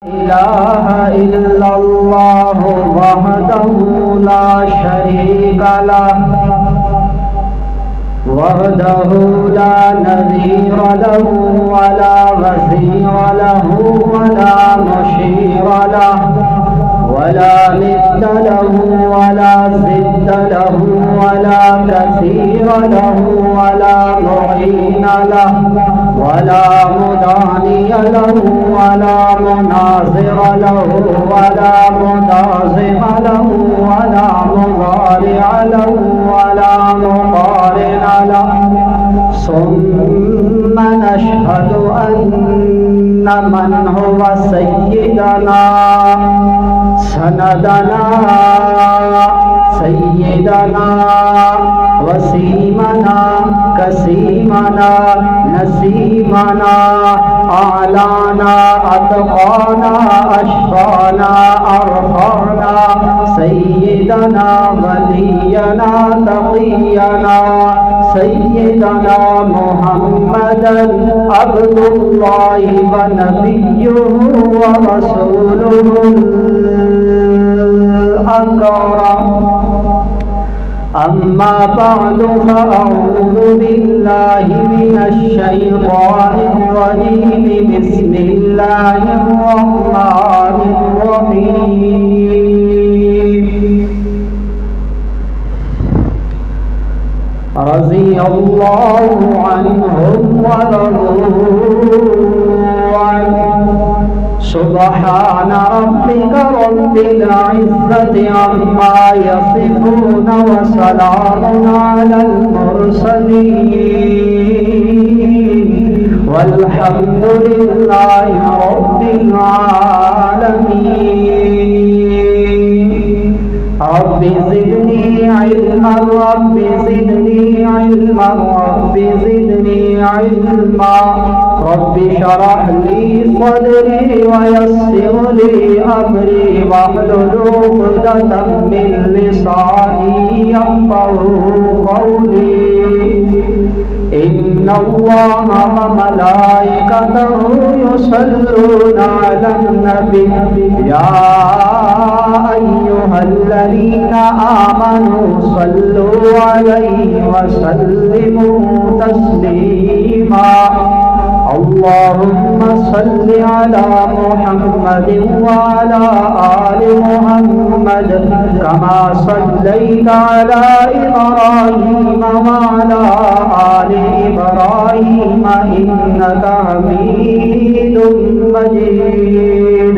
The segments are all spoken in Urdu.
إله إلا الله وحده لا شريك له وحده لا نظير له ولا وزير له ولا مشير له ولا ند له ولا ضد له ولا كثير له ولا معين له ولا مداني له ولا مناظر له ولا مدازم له ولا مضارع له ولا مقارن له ثم نشهد أن من هو سيدنا سندنا سيدنا وسيمنا كسيمنا نسيمنا أعلانا أتقانا أشفانا أرفعنا سيدنا ولينا تقينا سيدنا محمدا عبد الله ونبيه ورسوله الأكرم أما بعد فأعوذ بالله من الشيطان الرجيم بسم الله الرحمن الرحيم رضي الله عنهم ورضوا عنه سبحان ربك رب العزة عما يصفون وسلام على المرسلين والحمد لله رب العالمين رب زدني علما رب زدني علما رب زدني علما رب اشرح لي صدري ويسر لي امري واحلل عقدة من لساني يفقهوا قولي ان الله وملائكته يصلون على النبي يا ايها الذين آمنوا صلوا عليه وسلموا تسليما اللهم صل على محمد وعلى آل محمد كما صليت على إبراهيم وعلى آل إبراهيم إنك حميد مجيد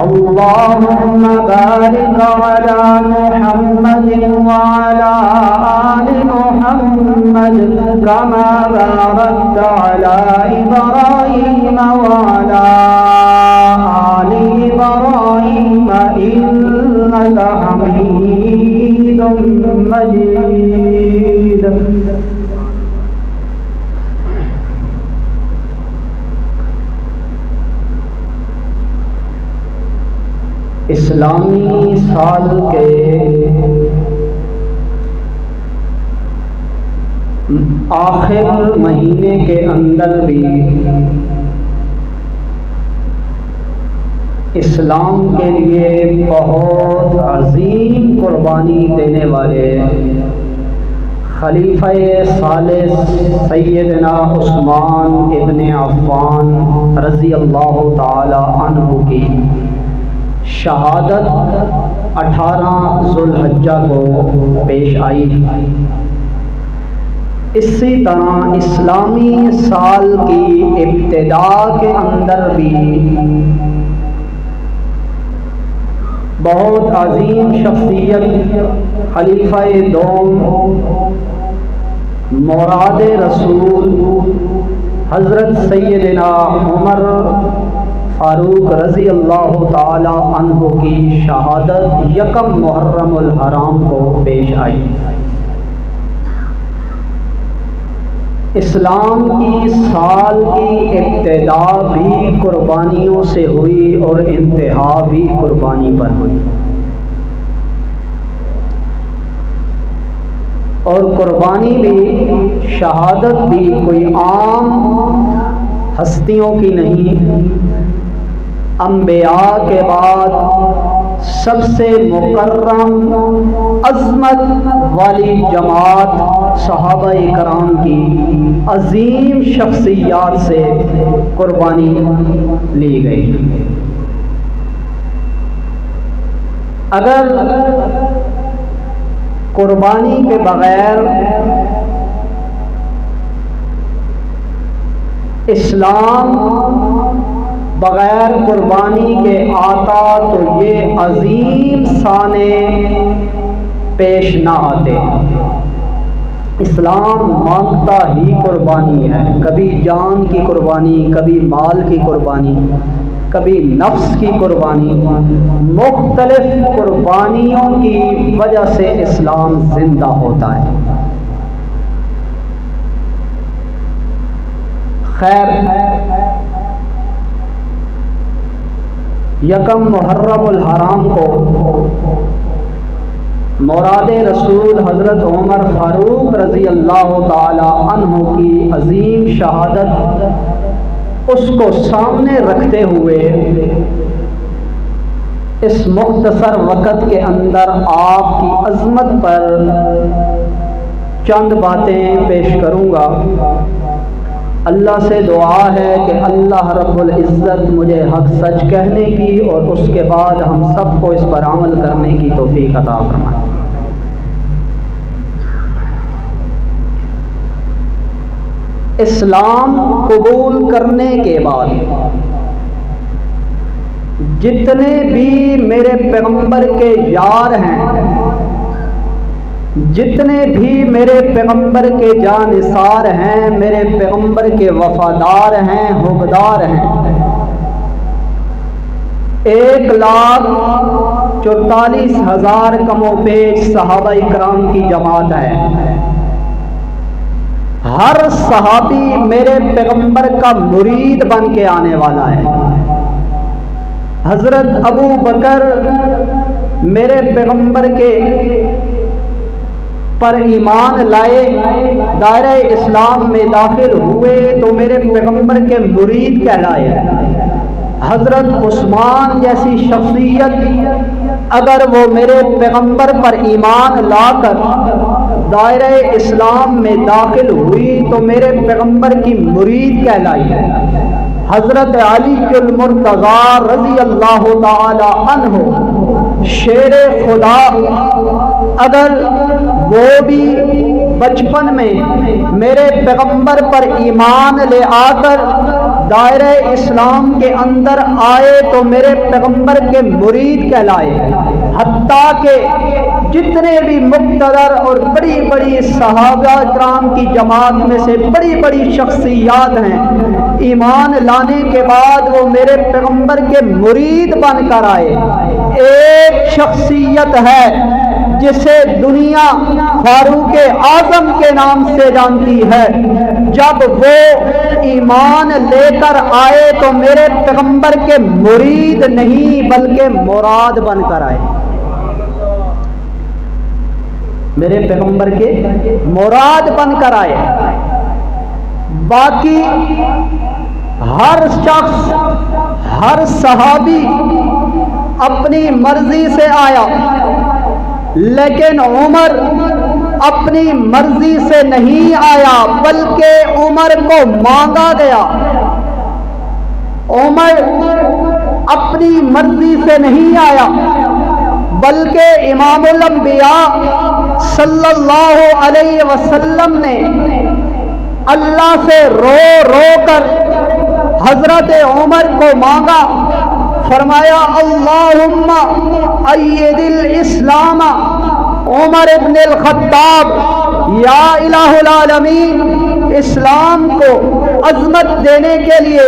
اللهم بارك على محمد وعلى آل محمد كما باركت على إبراهيم وعلى آل إبراهيم إنك حميد مجيد اسلامی سال کے آخر مہینے کے اندر بھی اسلام کے لیے بہت عظیم قربانی دینے والے خلیفہ ثالث سیدنا عثمان ابن عفان رضی اللہ تعالی عنہ کی شہادت 18 ذوالحجہ کو پیش آئی۔ اسی طرح اسلامی سال کی ابتدا کے اندر بھی بہت عظیم شخصیت خلیفہ دوم مراد رسول حضرت سیدنا عمر فاروق رضی اللہ تعالی عنہ کی شہادت یکم محرم الحرام کو پیش آئی۔ اسلام کی سال کی ابتدا بھی قربانیوں سے ہوئی اور انتہا بھی قربانی پر ہوئی، اور قربانی بھی شہادت بھی کوئی عام ہستیوں کی نہیں، انبیاء کے بعد سب سے مکرم عظمت والی جماعت صحابہ کرام کی عظیم شخصیات سے قربانی لی گئی۔ اگر قربانی کے بغیر اسلام بغیر قربانی کے آتا تو یہ عظیم سانے پیش نہ آتے۔ اسلام مانگتا ہی قربانی ہے، کبھی جان کی قربانی، کبھی مال کی قربانی، کبھی نفس کی قربانی، مختلف قربانیوں کی وجہ سے اسلام زندہ ہوتا ہے۔ خیر، یکم محرم الحرام کو مراد رسول حضرت عمر فاروق رضی اللہ تعالی عنہ کی عظیم شہادت اس کو سامنے رکھتے ہوئے اس مختصر وقت کے اندر آپ کی عظمت پر چند باتیں پیش کروں گا۔ اللہ سے دعا ہے کہ اللہ رب العزت مجھے حق سچ کہنے کی اور اس کے بعد ہم سب کو اس پر عمل کرنے کی توفیق عطا فرمائے۔ اسلام قبول کرنے کے بعد جتنے بھی میرے پیغمبر کے یار ہیں، جتنے بھی میرے پیغمبر کے جانثار ہیں، میرے پیغمبر کے وفادار ہیں، حبدار ہیں، 1,44,000 کم و بیش صحابہ اکرام کی جماعت ہے۔ ہر صحابی میرے پیغمبر کا مرید بن کے آنے والا ہے۔ حضرت ابو بکر میرے پیغمبر کے پر ایمان لائے، دائرہ اسلام میں داخل ہوئے تو میرے پیغمبر کے مرید کہلائے۔ حضرت عثمان جیسی شخصیت اگر وہ میرے پیغمبر پر ایمان لا کر دائرہ اسلام میں داخل ہوئی تو میرے پیغمبر کی مرید کہلائی۔ حضرت علی المرتضی رضی اللہ تعالی عنہ شیر خدا اگر وہ بھی بچپن میں میرے پیغمبر پر ایمان لے آ کر دائرہ اسلام کے اندر آئے تو میرے پیغمبر کے مرید کہلائے۔ حتیٰ کہ جتنے بھی مقتدر اور بڑی بڑی صحابہ کرام کی جماعت میں سے بڑی بڑی شخصیات ہیں، ایمان لانے کے بعد وہ میرے پیغمبر کے مرید بن کر آئے۔ ایک شخصیت ہے جسے دنیا فاروق اعظم کے نام سے جانتی ہے، جب وہ ایمان لے کر آئے تو میرے پیغمبر کے مرید نہیں بلکہ مراد بن کر آئے، میرے پیغمبر کے مراد بن کر آئے۔ باقی ہر شخص، ہر صحابی اپنی مرضی سے آیا، لیکن عمر اپنی مرضی سے نہیں آیا بلکہ عمر کو مانگا گیا۔ عمر اپنی مرضی سے نہیں آیا بلکہ امام الانبیاء صلی اللہ علیہ وسلم نے اللہ سے رو رو کر حضرت عمر کو مانگا، فرمایا اللہم اید الاسلام عمر ابن الخطاب، یا الہ العالمین اسلام کو عظمت دینے کے لیے،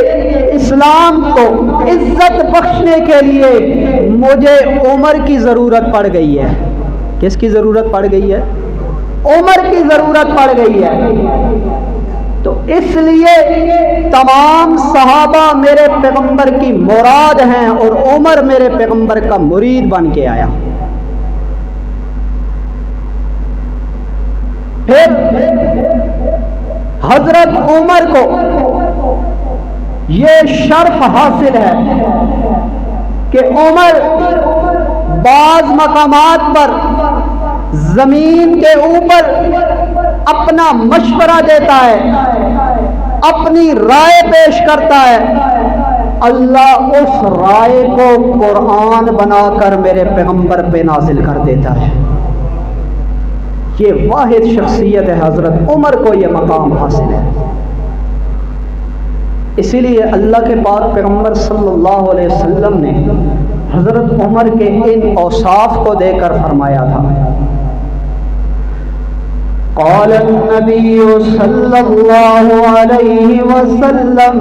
اسلام کو عزت بخشنے کے لیے مجھے عمر کی ضرورت پڑ گئی ہے۔ کس کی ضرورت پڑ گئی ہے؟ عمر کی ضرورت پڑ گئی ہے۔ تو اس لیے تمام صحابہ میرے پیغمبر کی مراد ہیں اور عمر میرے پیغمبر کا مرید بن کے آیا۔ پھر حضرت عمر کو یہ شرف حاصل ہے کہ عمر بعض مقامات پر زمین کے اوپر اپنا مشورہ دیتا ہے، اپنی رائے پیش کرتا ہے، اللہ اس رائے کو قرآن بنا کر میرے پیغمبر پہ نازل کر دیتا ہے۔ یہ واحد شخصیت ہے، حضرت عمر کو یہ مقام حاصل ہے۔ اسی لیے اللہ کے پاک پیغمبر صلی اللہ علیہ وسلم نے حضرت عمر کے ان اوصاف کو دے کر فرمایا تھا، قال النبی صلی اللہ علیہ وسلم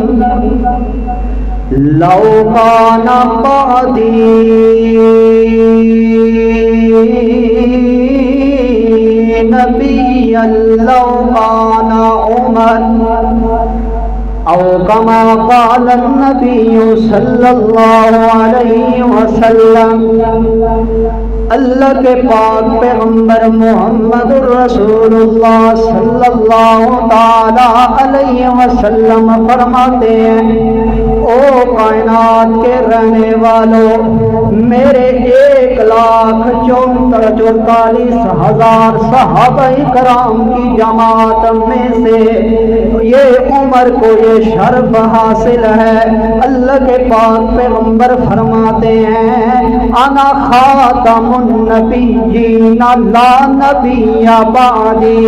لو کان بعدی نبی لو کان عمر او کما قال النبی صلی اللہ علیہ وسلم۔ اللہ کے پاک پیغمبر محمد الرسول اللہ صلی اللہ تعالی علیہ وسلم فرماتے ہیں، او کائنات کے رہنے والوں، میرے 1,44,000 صحابہ کرام کی جماعت میں سے یہ عمر کو یہ شرف حاصل ہے۔ اللہ کے پاک پیغمبر فرماتے ہیں، انا خاتم النبیین لا نبی بعدی،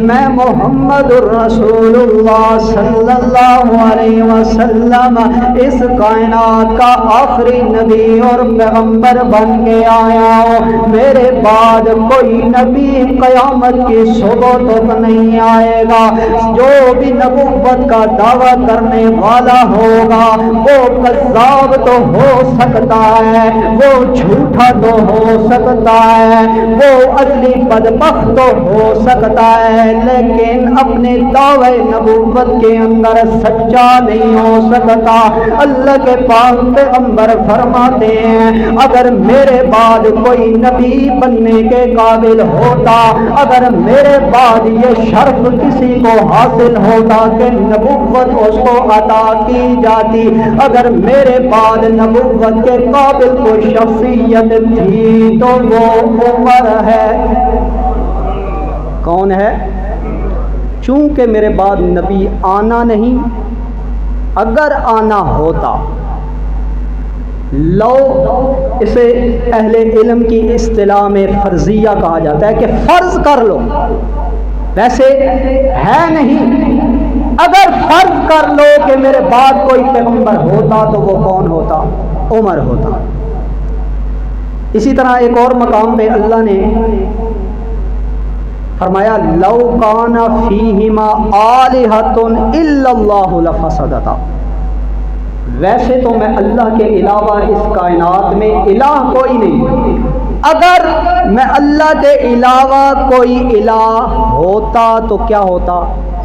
میں محمد الرسول اللہ صلی اللہ علیہ وسلم اس کائنات کا آخری نبی اور پیغمبر بن کے آیا ہوں، میرے بعد کوئی نبی قیامت کی صبح تک نہیں آئے گا۔ جو بھی نبوت کا دعویٰ کرنے والا ہوگا وہ کذاب تو ہو سکتا ہے، وہ جھوٹا تو ہو سکتا ہے، وہ اصلی بدبخت تو ہو سکتا ہے، لیکن اپنے دعوے نبوت کے اندر سچا نہیں ہو سکتا۔ اللہ کے پاک پیغمبر فرماتے ہیں، اگر میرے بعد کوئی نبی بننے کے قابل ہوتا، اگر میرے بعد یہ شرف کسی کو حاصل ہوتا کہ نبوت اس کو عطا کی جاتی، اگر میرے بعد نبوت کے قابل کوئی شخصیت تھی تو وہ عمر ہے۔ کون ہے؟ چونکہ میرے بعد نبی آنا نہیں، اگر آنا ہوتا، لو اسے اہل علم کی اصطلاح میں فرضیہ کہا جاتا ہے کہ فرض کر لو، ویسے ہے نہیں، اگر فرض کر لو کہ میرے بعد کوئی پیغمبر ہوتا تو وہ کون ہوتا؟ عمر ہوتا۔ اسی طرح ایک اور مقام پہ اللہ نے فرمایا، لو کان فیہما آلہۃ الا اللہ لفسدتا، ویسے تو میں اللہ کے علاوہ اس کائنات میں الہ کوئی نہیں، اگر میں اللہ کے علاوہ کوئی الہ ہوتا تو کیا ہوتا؟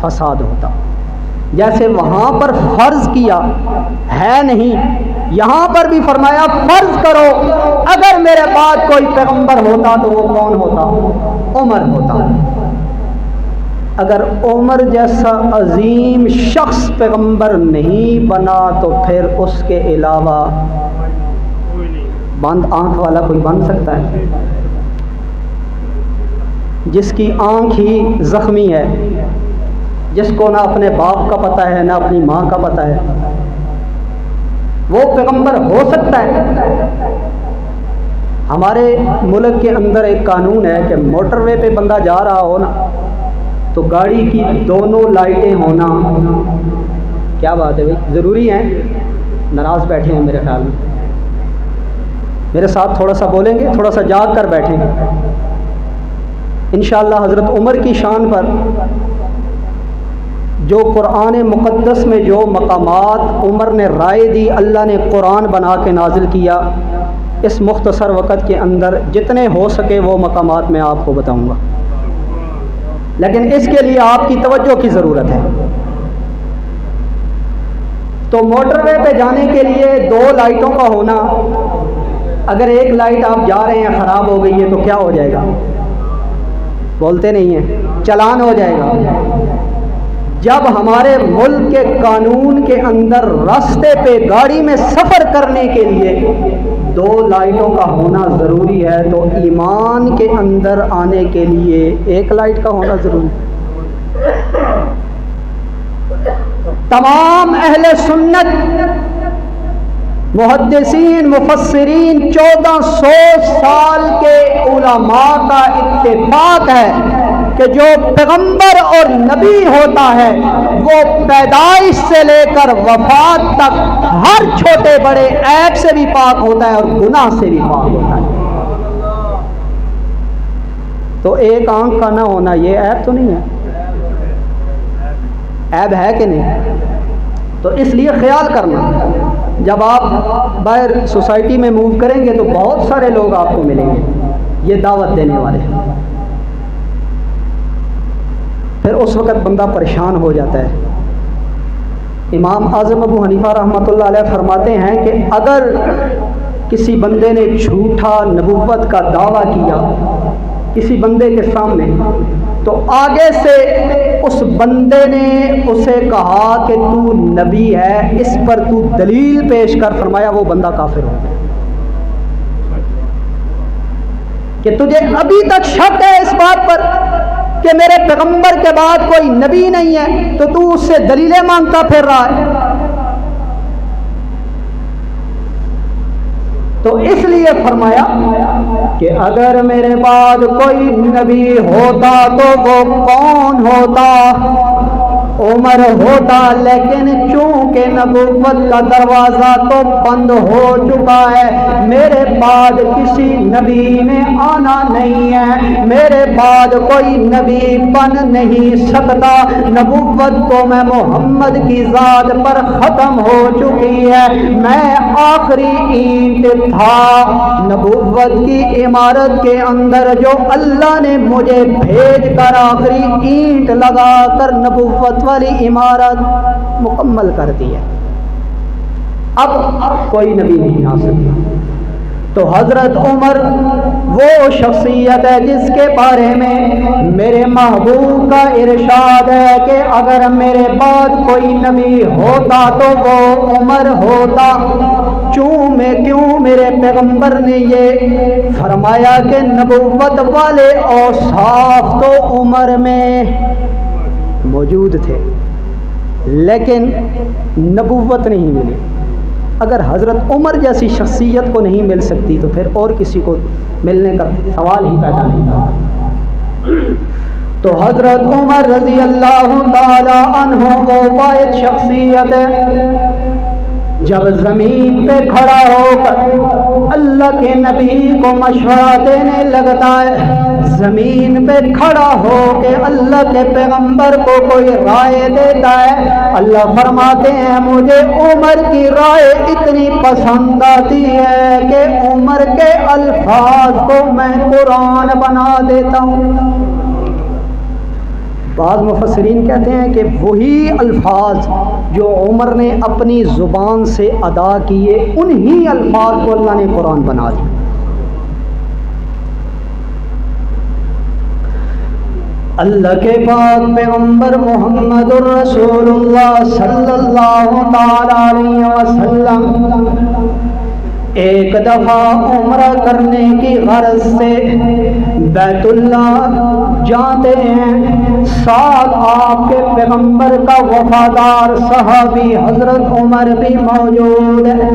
فساد ہوتا۔ جیسے وہاں پر فرض کیا ہے نہیں، یہاں پر بھی فرمایا فرض کرو اگر میرے بعد کوئی پیغمبر ہوتا تو وہ کون ہوتا؟ عمر ہوتا۔ اگر عمر جیسا عظیم شخص پیغمبر نہیں بنا تو پھر اس کے علاوہ بند آنکھ والا کوئی بن سکتا ہے؟ جس کی آنکھ ہی زخمی ہے، جس کو نہ اپنے باپ کا پتہ ہے نہ اپنی ماں کا پتہ ہے، وہ پیغمبر ہو سکتا ہے؟ ہمارے ملک کے اندر ایک قانون ہے کہ موٹر وے پہ بندہ جا رہا ہو نا تو گاڑی کی دونوں لائٹیں ہونا، کیا بات ہے بھائی، ضروری ہیں؟ ناراض بیٹھے ہیں میرے خیال میں، میرے ساتھ تھوڑا سا بولیں گے، تھوڑا سا جاگ کر بیٹھیں گے انشاءاللہ۔ حضرت عمر کی شان پر جو قرآن مقدس میں جو مقامات عمر نے رائے دی، اللہ نے قرآن بنا کے نازل کیا، اس مختصر وقت کے اندر جتنے ہو سکے وہ مقامات میں آپ کو بتاؤں گا، لیکن اس کے لیے آپ کی توجہ کی ضرورت ہے۔ تو موٹر وے پہ جانے کے لیے دو لائٹوں کا ہونا، اگر ایک لائٹ آپ جا رہے ہیں خراب ہو گئی ہے تو کیا ہو جائے گا؟ بولتے نہیں ہیں، چلان ہو جائے گا۔ جب ہمارے ملک کے قانون کے اندر راستے پہ گاڑی میں سفر کرنے کے لیے دو لائٹوں کا ہونا ضروری ہے، تو ایمان کے اندر آنے کے لیے ایک لائٹ کا ہونا ضروری ہے۔ تمام اہل سنت، محدثین، مفسرین، 1400 سال کے علماء کا اتفاق ہے کہ جو پیغمبر اور نبی ہوتا ہے وہ پیدائش سے لے کر وفات تک ہر چھوٹے بڑے عیب سے بھی پاک ہوتا ہے اور گناہ سے بھی پاک ہوتا ہے۔ تو ایک آنکھ کا نہ ہونا یہ عیب تو نہیں ہے؟ عیب ہے کہ نہیں؟ تو اس لیے خیال کرنا، جب آپ باہر سوسائٹی میں موو کریں گے تو بہت سارے لوگ آپ کو ملیں گے یہ دعوت دینے والے، پھر اس وقت بندہ پریشان ہو جاتا ہے۔ امام اعظم ابو حنیفہ رحمۃ اللہ علیہ فرماتے ہیں کہ اگر کسی بندے نے جھوٹا نبوت کا دعویٰ کیا کسی بندے کے سامنے، تو آگے سے اس بندے نے اسے کہا کہ تو نبی ہے، اس پر تو دلیل پیش کر، فرمایا وہ بندہ کافر ہو گیا۔ کہ تجھے ابھی تک شک ہے اس بات پر کہ میرے پیغمبر کے بعد کوئی نبی نہیں ہے، تو تو اس سے دلیلیں مانگتا پھر رہا ہے۔ تو اس لیے فرمایا کہ اگر میرے بعد کوئی نبی ہوتا تو وہ کون ہوتا؟ عمر ہوتا، لیکن چونکہ نبوت کا دروازہ تو بند ہو چکا ہے، میرے بعد کسی نبی نے آنا نہیں ہے، میرے بعد کوئی نبی بن نہیں سکتا، نبوت تو میں محمد کی ذات پر ختم ہو چکی ہے، میں آخری اینٹ تھا نبوت کی عمارت کے اندر جو اللہ نے مجھے بھیج کر آخری اینٹ لگا کر نبوت والی عمارت مکمل کر دی ہے، اب کوئی نبی نہیں آ سکتا۔ تو حضرت عمر وہ شخصیت ہے جس کے بارے میں میرے محبوب کا ارشاد ہے کہ اگر میرے بعد کوئی نبی ہوتا تو وہ عمر ہوتا۔ کیوں میرے پیغمبر نے یہ فرمایا کہ نبوت والے اوصاف تو عمر میں موجود تھے لیکن نبوت نہیں ملی۔ اگر حضرت عمر جیسی شخصیت کو نہیں مل سکتی تو پھر اور کسی کو ملنے کا سوال ہی پیدا نہیں ہوتا۔ تو حضرت عمر رضی اللہ تعالی عنہ وہ واحد شخصیت ہے جب زمین پہ کھڑا ہو کر اللہ کے نبی کو مشورہ دینے لگتا ہے، زمین پہ کھڑا ہو کے اللہ کے پیغمبر کو کوئی رائے دیتا ہے، اللہ فرماتے ہیں مجھے عمر کی رائے اتنی پسند آتی ہے کہ عمر کے الفاظ کو میں قرآن بنا دیتا ہوں۔ بعض مفسرین کہتے ہیں کہ وہی الفاظ جو عمر نے اپنی زبان سے ادا کیے انہی الفاظ کو اللہ نے قرآن بنا دیا۔ اللہ کے پاک پیغمبر محمد الرسول اللہ صلی اللہ تعالی علیہ وسلم ایک دفعہ عمرہ کرنے کی غرض سے بیت اللہ جاتے ہیں، ساتھ آپ کے پیغمبر کا وفادار صحابی حضرت عمر بھی موجود ہے۔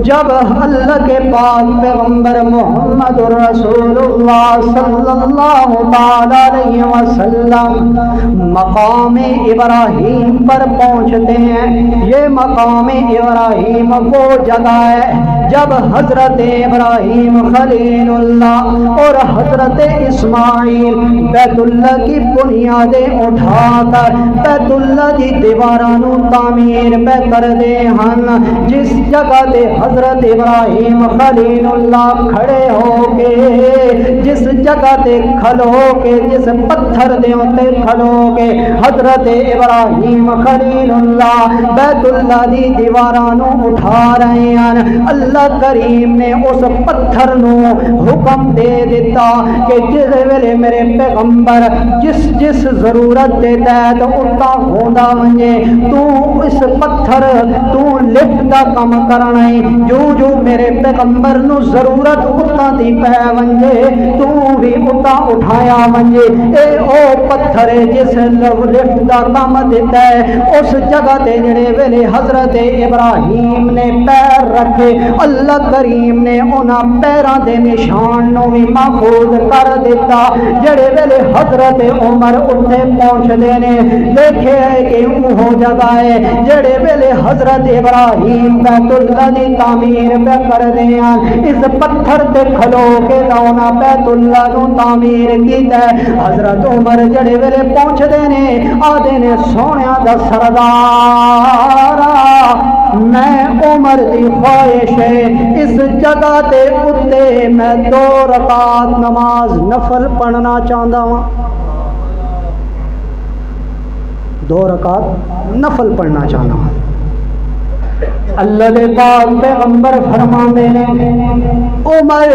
جب اللہ کے پاک پیغمبر محمد رسول اللہ صلی اللہ تعالی علیہ وسلم مقام ابراہیم پر پہنچتے ہیں، یہ مقام ابراہیم وہ جگہ ہے جب حضرت ابراہیم خلیل اللہ اور حضرت اسماعیل بیت اللہ کی بنیادیں اٹھا کر بیت اللہ کی دیوارانوں تعمیر پہ کر دے ہن، جس جگہ تے حضرت ابراہیم خلیل اللہ کھڑے ہو کے جس جگہ تے کھلو کے جس پتھر دے تے کھلو کے حضرت ابراہیم خلیل اللہ بیت اللہ دی دیواراں نو اٹھا رہے ہیں، اللہ کریم نے اس پتھر نو حکم دے دیتا کہ جس ویلے میرے پیغمبر جس ضرورت دے تحت اٹھا ہوندا ونجے تو اس پتھر تو لفٹ دا کم کرنا ہے، جو میرے پیغمبر نو ضرورت اٹھا دی پہ ونجے تو بھی اٹھا اٹھایا ونجے، اے او پتھر جس لفٹ دا کم دیتا ہے اس جگہ تے جڑے ویلے حضرت ابراہیم نے پیر رکھے اللہ کریم نے انہاں پیراں دے نشان نو بھی محفوظ کر دیتا، جڑے ویلے حضرت عمر اتنے پہنچدے نے دیکھے کہ وہ جگہ ہے جڑے ویلے حضرت ابراہیم بیت اللہ دی تعمیر پہ کر دیاں اس پتھر تے کھلو کے دونا بیت اللہ نو تعمیر کیتا ہے، حضرت عمر جڑے ویلے پہنچدے نے آدھے نے سونیا دا سردار میں عمر دی خواہش ہے اس جگہ تے اتے میں 2 رکعت نماز نفل پڑھنا چاہتا ہوں، 2 رکعت نفل پڑھنا چاہتا ہوں۔ اللہ دے پاک پیغمبر فرماندے نے عمر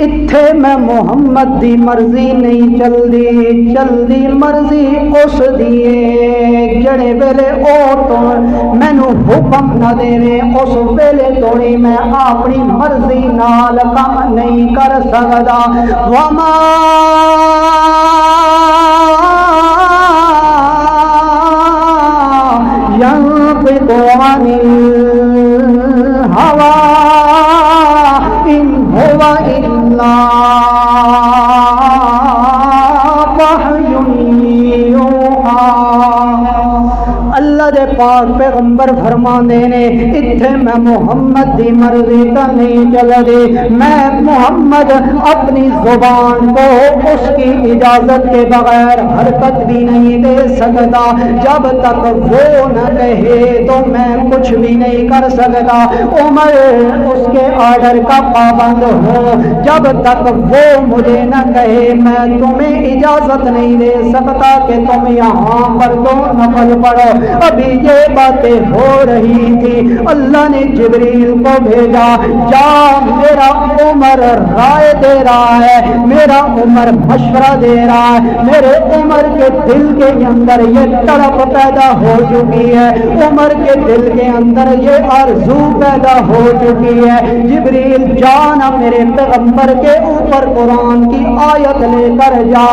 اتھے میں محمد دی مرضی نہیں چلدی مرضی اس دی جڑے ویلے او تو مینوں حکم نہ دیوے اس ویلے تو میں اپنی مرضی نال کم نہیں کر سکدا، وما ينطق عن الهوى إن هو إلا وحي يوحى۔ اللہ دے پاک پیغمبر فرماندے نے اتھے میں محمد دی مرضی کا نہیں چل دی، میں محمد اپنی زبان کو اس کی اجازت کے بغیر حرکت بھی نہیں دے سکتا، جب تک وہ نہ کہے تو میں کچھ بھی نہیں کر سکتا، عمر اس کے آرڈر کا پابند ہو، جب تک وہ مجھے نہ کہے میں تمہیں اجازت نہیں دے سکتا کہ تم یہاں پر 2 نفل پڑھو۔ ابھی یہ باتیں ہو رہی تھی اللہ نے جبریل کو بھیجا، جا میرا عمر رائے دے رہا ہے، میرا عمر مشورہ دے رہا ہے، میرے عمر کے دل کے اندر یہ تڑپ پیدا ہو چکی ہے، عمر کے دل کے اندر یہ آرزو پیدا ہو چکی ہے، جبریل جانا میرے پیغمبر کے اوپر قرآن کی آیت لے کر جا،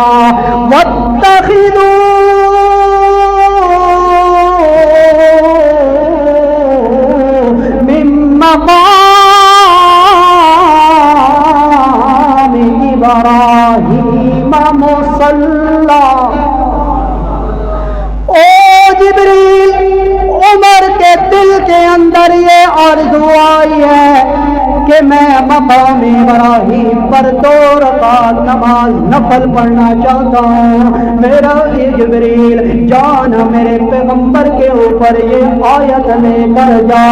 وَاتَّخِذُوا مقام ابراہیم مصلی۔ او جبریل عمر کے دل کے اندر یہ آرزو آئی ہے کہ میں مقام ابراہیم پر 2 رکعت نماز نفل پڑھنا چاہتا ہوں، میرا جبریل جانا میرے پیغمبر کے اوپر یہ آیت لے کر جا۔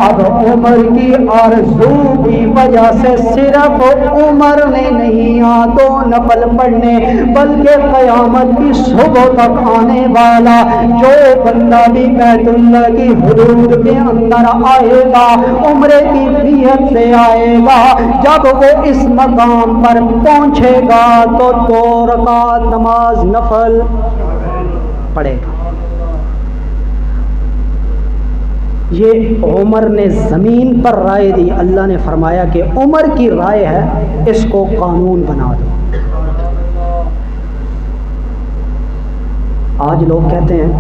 اب عمر کی آرزو کی وجہ سے صرف عمر نے نہیں 2 نفل پڑھنے بلکہ قیامت کی صبح تک آنے والا جو بندہ بھی بیت اللہ کی حدود کے اندر آئے گا عمرے کی نیت سے آئے گا، جب وہ اس مقام پر پہنچے گا تو 2 رکعت نماز نفل پڑھے گا۔ یہ عمر نے زمین پر رائے دی، اللہ نے فرمایا کہ عمر کی رائے ہے اس کو قانون بنا دو۔ آج لوگ کہتے ہیں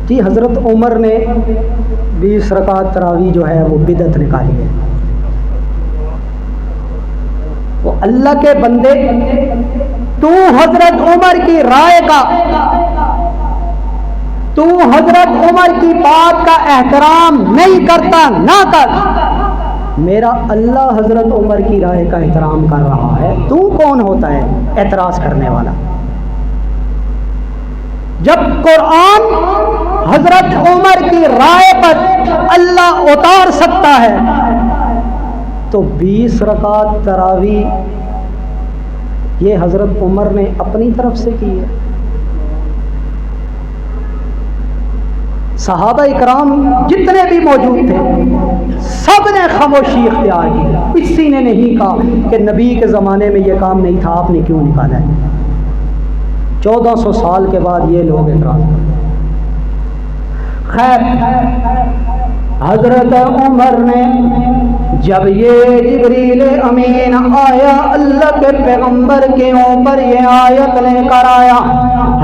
جی حضرت عمر نے 20 رکعت تراویح جو ہے وہ بدعت نکالی ہے۔ وہ اللہ کے بندے تو حضرت عمر کی رائے کا، تو حضرت عمر کی بات کا احترام نہیں کرتا نہ کر، میرا اللہ حضرت عمر کی رائے کا احترام کر رہا ہے، تو کون ہوتا ہے اعتراض کرنے والا؟ جب قرآن حضرت عمر کی رائے پر اللہ اتار سکتا ہے تو 20 رکعت تراویح یہ حضرت عمر نے اپنی طرف سے کی ہے۔ صحابہ اکرام جتنے بھی موجود تھے سب نے خاموشی اختیار کی، کسی نے نہیں کہا کہ نبی کے زمانے میں یہ کام نہیں تھا، آپ نے کیوں نکالا ہے۔ 1400 سال کے بعد یہ لوگ اعتراض کرتے۔ خیر، حضرت عمر نے جب یہ جبریل امین آیا اللہ کے پیغمبر کے اوپر یہ آیت لے کر آیا،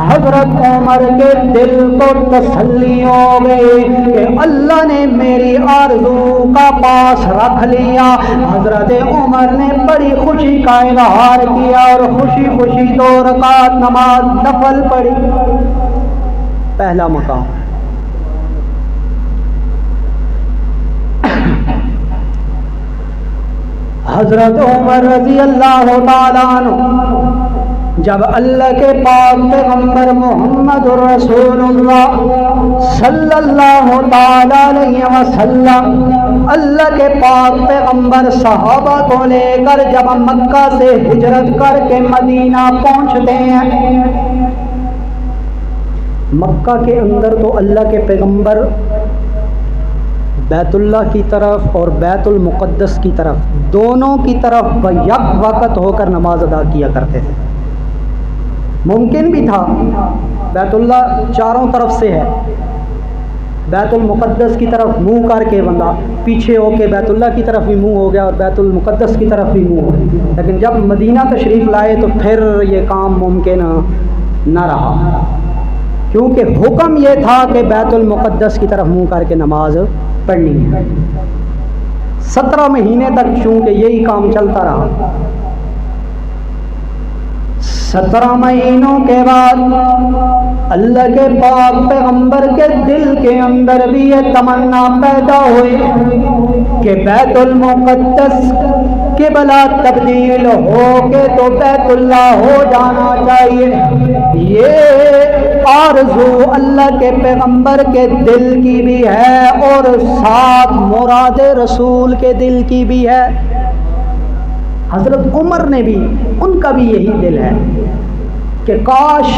حضرت عمر کے دل کو تسلی ہو گئی کہ اللہ نے میری آرزو کا پاس رکھ لیا۔ حضرت عمر نے بڑی خوشی کا اظہار کیا اور خوشی خوشی 2 رکعت نماز نفل پڑھی۔ پہلا مقام۔ حضرت عمر رضی اللہ تعالیٰ عنہ جب اللہ کے پاک پیغمبر محمد رسول اللہ صلی اللہ تعالیٰ علیہ وسلم اللہ کے پاک پیغمبر صحابہ کو لے کر جب مکہ سے ہجرت کر کے مدینہ پہنچتے ہیں، مکہ کے اندر تو اللہ کے پیغمبر بیت اللہ کی طرف اور بیت المقدس کی طرف دونوں کی طرف یک وقت ہو کر نماز ادا کیا کرتے تھے۔ ممکن بھی تھا، بیت اللہ چاروں طرف سے ہے، بیت المقدس کی طرف منہ کر کے بندہ پیچھے ہو کے بیت اللہ کی طرف بھی منہ ہو گیا اور بیت المقدس کی طرف بھی منہ ہو گیا، لیکن جب مدینہ تشریف لائے تو پھر یہ کام ممکن نہ رہا، کیونکہ حکم یہ تھا کہ بیت المقدس کی طرف منہ کر کے نماز پڑھنی ہے۔ 17 مہینے تک چونکہ یہی کام چلتا رہا۔ 17 مہینوں کے بعد اللہ کے پاک پیغمبر کے دل کے اندر بھی یہ تمنا پیدا ہوئی کہ بیت المقدس قبلہ تبدیل ہو کے تو بیت اللہ ہو جانا چاہیے۔ یہ آرزو اللہ کے پیغمبر کے دل کی بھی ہے اور ساتھ مراد رسول کے دل کی بھی ہے۔ حضرت عمر نے بھی، ان کا بھی یہی دل ہے کہ کاش